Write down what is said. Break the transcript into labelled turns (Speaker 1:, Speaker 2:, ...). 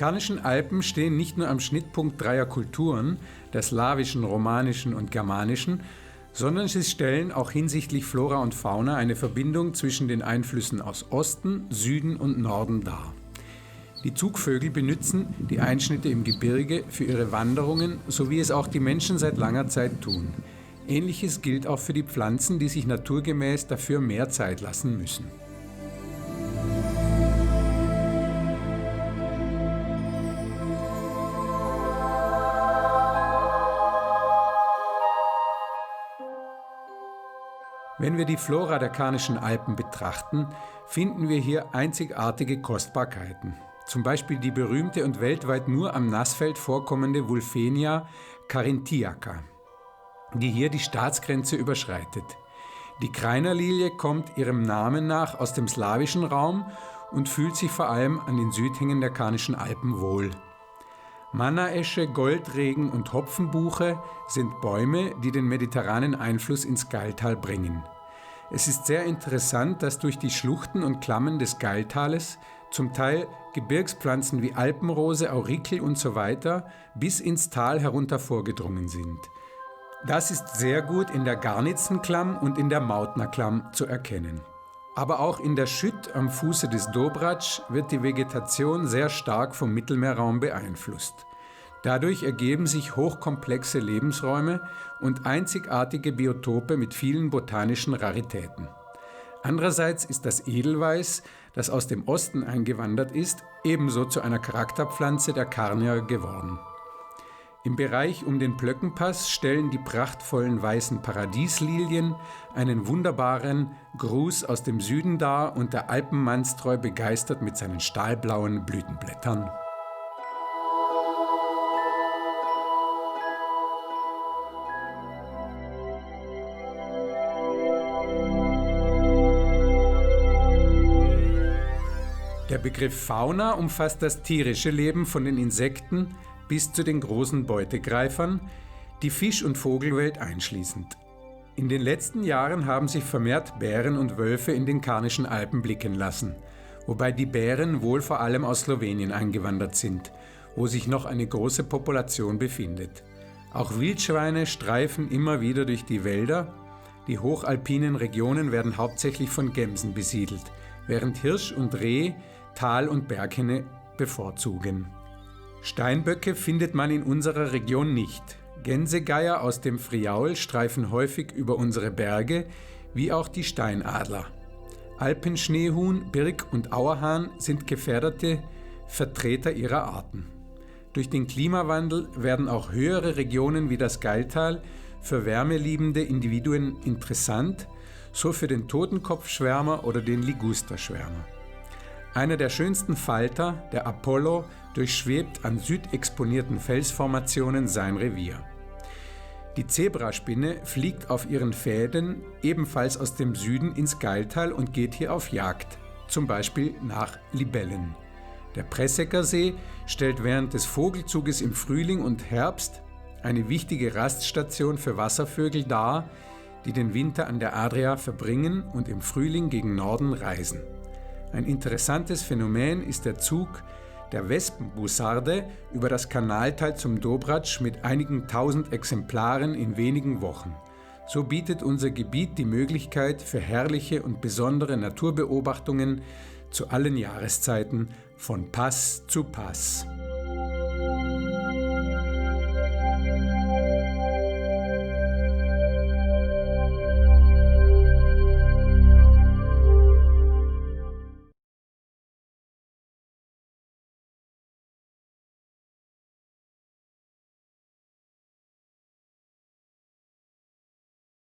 Speaker 1: Karnischen Alpen stehen nicht nur am Schnittpunkt dreier Kulturen, der slawischen, romanischen und germanischen, sondern sie stellen auch hinsichtlich Flora und Fauna eine Verbindung zwischen den Einflüssen aus Osten, Süden und Norden dar. Die Zugvögel benützen die Einschnitte im Gebirge für ihre Wanderungen, so wie es auch die Menschen seit langer Zeit tun. Ähnliches gilt auch für die Pflanzen, die sich naturgemäß dafür mehr Zeit lassen müssen. Wenn wir die Flora der Karnischen Alpen betrachten, finden wir hier einzigartige Kostbarkeiten. Zum Beispiel die berühmte und weltweit nur am Nassfeld vorkommende Wulfenia carinthiaca, die hier die Staatsgrenze überschreitet. Die Kreinerlilie kommt ihrem Namen nach aus dem slawischen Raum und fühlt sich vor allem an den Südhängen der Karnischen Alpen wohl. Mannaesche, Goldregen und Hopfenbuche sind Bäume, die den mediterranen Einfluss ins Gailtal bringen. Es ist sehr interessant, dass durch die Schluchten und Klammen des Gailtales zum Teil Gebirgspflanzen wie Alpenrose, Aurikel usw. bis ins Tal herunter vorgedrungen sind. Das ist sehr gut in der Garnitzenklamm und in der Mautnerklamm zu erkennen. Aber auch in der Schütt am Fuße des Dobrac wird die Vegetation sehr stark vom Mittelmeerraum beeinflusst. Dadurch ergeben sich hochkomplexe Lebensräume und einzigartige Biotope mit vielen botanischen Raritäten. Andererseits ist das Edelweiß, das aus dem Osten eingewandert ist, ebenso zu einer Charakterpflanze der Karnier geworden. Im Bereich um den Plöckenpass stellen die prachtvollen weißen Paradieslilien einen wunderbaren Gruß aus dem Süden dar und der Alpenmannstreu begeistert mit seinen stahlblauen Blütenblättern. Der Begriff Fauna umfasst das tierische Leben von den Insekten bis zu den großen Beutegreifern, die Fisch- und Vogelwelt einschließend. In den letzten Jahren haben sich vermehrt Bären und Wölfe in den Karnischen Alpen blicken lassen, wobei die Bären wohl vor allem aus Slowenien eingewandert sind, wo sich noch eine große Population befindet. Auch Wildschweine streifen immer wieder durch die Wälder. Die hochalpinen Regionen werden hauptsächlich von Gämsen besiedelt, während Hirsch und Reh Tal- und Berghenne bevorzugen. Steinböcke findet man in unserer Region nicht. Gänsegeier aus dem Friaul streifen häufig über unsere Berge, wie auch die Steinadler. Alpenschneehuhn, Birk- und Auerhahn sind gefährdete Vertreter ihrer Arten. Durch den Klimawandel werden auch höhere Regionen wie das Gailtal für wärmeliebende Individuen interessant, so für den Totenkopfschwärmer oder den Ligusterschwärmer. Einer der schönsten Falter, der Apollo, durchschwebt an südexponierten Felsformationen sein Revier. Die Zebraspinne fliegt auf ihren Fäden ebenfalls aus dem Süden ins Gailtal und geht hier auf Jagd, zum Beispiel nach Libellen. Der Pressecker-See stellt während des Vogelzuges im Frühling und Herbst eine wichtige Raststation für Wasservögel dar, die den Winter an der Adria verbringen und im Frühling gegen Norden reisen. Ein interessantes Phänomen ist der Zug der Wespenbussarde über das Kanaltal zum Dobrac mit einigen tausend Exemplaren in wenigen Wochen. So bietet unser Gebiet die Möglichkeit für herrliche und besondere Naturbeobachtungen zu allen Jahreszeiten von Pass zu Pass.